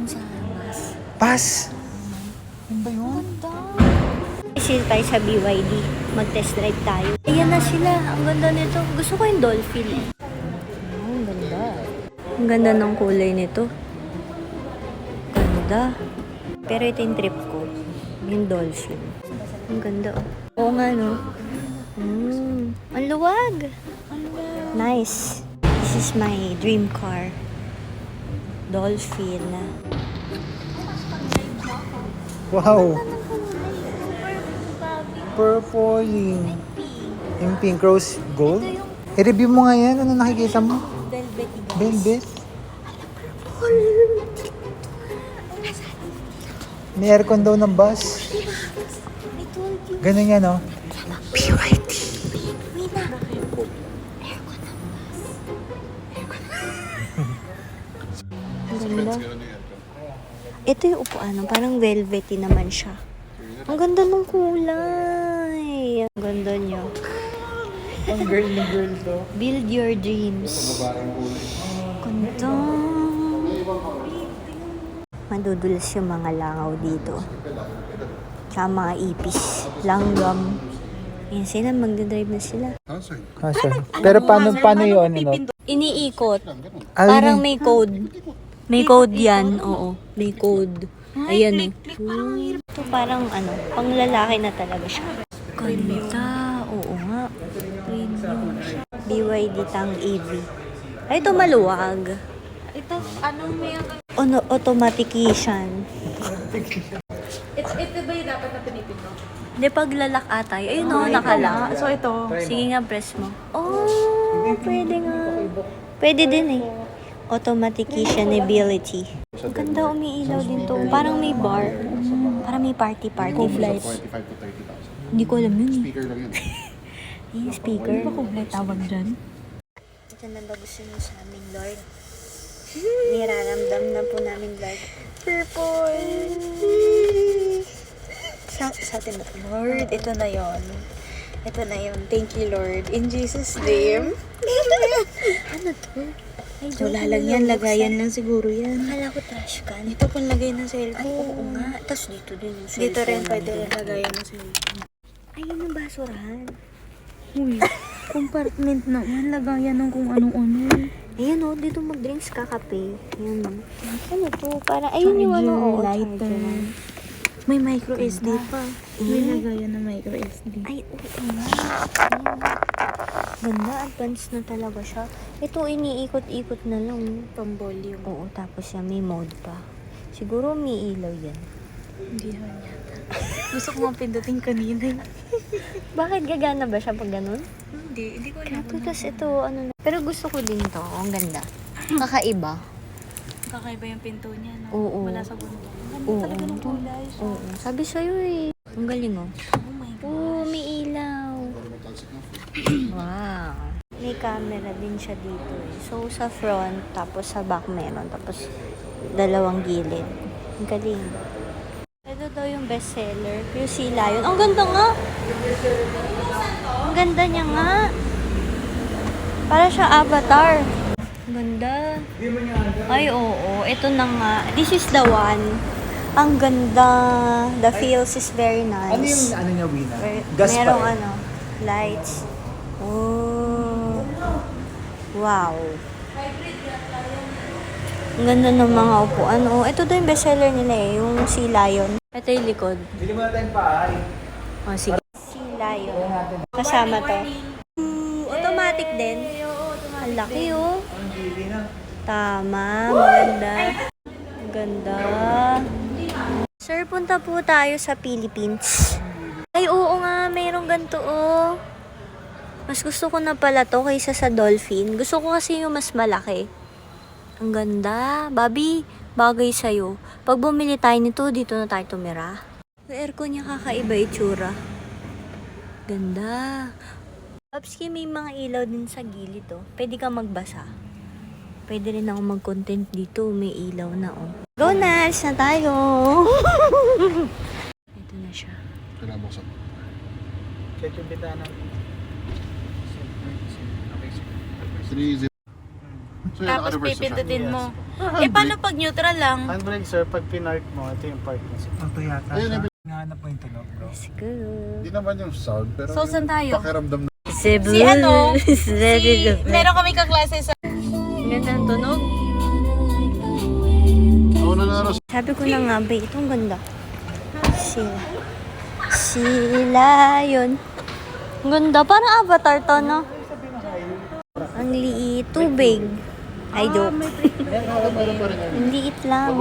sa bus. Bus? Ano ba yun? Isil tayo sa BYD. Mag-test drive tayo. Ayan na sila. Ang ganda nito. Gusto ko yung dolphin eh. Oh, ang ganda. Ang ganda ng kulay nito. Ganda. Pero ito yung trip ko. Yung dolphin. Ang ganda oh. Oo nga no. Ang luwag. Nice. This is my dream car. Dolphin. Wow. Purple. Yung pink rose gold. I-review mo nga yan. Ano nakikita mo? Velvet. Velvet. May aircon daw ng bus. Ganun yan, no? BYD. Ganda. Ito yung upuan, parang velvety naman siya. Ang ganda ng kulay. Ang ganda niya. Ang girl na girl to. Build your dreams. Ganda. Madudulas yung mga langaw dito. Tsaka mga ipis. Langgam. Yan sila, magdadrive na sila. Pero paano yun? Ano? Iniikot. Ay, Parang may code. May code yan, oo. May code. Ayan eh. Ito parang ano, pang lalaki na talaga siya. Ganda. Oo nga. Premium. BYD Tang EV. Ay, ito maluwag. Ito, anong may Automatic-ition. ito ba yung dapat na pinipito? Hindi, pag lalak atay. Ayun o, nakalak. So ito. Sige nga, press mo. Oh, pwede nga. Pwede din eh. Automatic-ition ability. Ang ganda, umiilaw din to. Parang may bar. Parang may party-party flights. 45 to 30,000. Hindi ko alam yun eh. Speaker lang yan. Yung speaker. Ano ba kung may tawag dyan? Ito na ba gusto nyo sa amin, Lord? Niraramdam na po namin, Lord. Purple! Sa atin na, Lord, ito na yon. Ito na yon. Thank you, Lord. In Jesus' name. Ano to? Ay, wala lang yan. Lagayan lang siguro yan. Akala ko trash can. Ito pang lagay ng cellphone. Ay, oo nga. Tapos dito din yung cellphone. Dito rin pwede rin lagayan ng cellphone. Ayun ang basurahan. Uy, compartment naman. Lagayan ng kung anong-ano. Ayun o, dito mag-drinks ka kape. Ayun o. Ano to? Para, ayun yung ano. Oo, lighter. charger. May micro SD pa. May Eh? lagayan ng micro SD. Ay, oo nga. Ayun. Ganda, advanced na talaga siya. Ito, iniikot-ikot na lang. Pang-volume. Oo, tapos yan, may mode pa. Siguro may ilaw yan. Hindi naman yata. Gusto ko nga pindutin kanina. Bakit gagana ba siya pag ganun? Hindi ko alam. Tapos ito, ano na. Pero gusto ko din to. Ang ganda. Kakaiba. Kakaiba yung pinto niya, no? Oo. Wala sa bundok. Ang ganda Oo. talaga ng kulay. Oo. Sabi sa'yo eh. Ang galing oh. Oh my God. Oo, may ilaw. Wow. May camera din siya dito eh. So, sa front, tapos sa back meron. Tapos, dalawang gilid. Ang galing. Ito daw yung bestseller. Yung Sea Lion. Ang ganda nga! Ang ganda niya nga! Para siya avatar. Ang ganda. Ay, oo. Ito na nga. This is the one. Ang ganda. The feels is very nice. Ano yung ano niya, Wina? Merong Gaspar. ano, lights. Oh. Wow. Ang ganda ng mga upuan. Oh, ito daw yung bestseller nila eh, yung Sea Lion. Ito yung likod. Bili mo na tayong paay. Oh, sige. Sea Lion. Kasama to. Automatic din. Ang laki oh. Ang bili na. Tama, maganda. Ang ganda. Sir, punta po tayo sa Philippines. Ay, oo nga, mayroong ganito oh. Mas gusto ko na pala to kaysa sa dolphin. Gusto ko kasi yung mas malaki. Ang ganda. Bobby, bagay sa'yo. Pag bumili tayo nito, dito na tayo tumira. Yung aircon niya kakaiba itsura. Ganda. Upski, may mga ilaw din sa gilid oh. Pwede ka magbasa. Pwede rin ako mag-content dito. May ilaw na oh. Go na! Alis na tayo! Ito na siya. Kailangan buksan. Check yung bitana. 3-0. So, yun, Tapos naka-reverse na siya. pipindutin mo. Eh, paano pag neutral lang? Handbrake sir, pag pinark mo, ito yung park mo. Ito yata Ayun, siya. ayun. Hinahanap mo yung tunog, bro. Let's go. Hindi naman yung sound, pero So, saan tayo? pakiramdam na. Cebu Si ano? is ready to play. Meron kami kaklase sa... Ganda ng tunog. Ako na na, Sabi ko na nga ba, itong ganda. Sila. Sila yun. Ang ganda, parang avatar to, no? Ang liit, tubig. Ay, joke. Ang liit lang.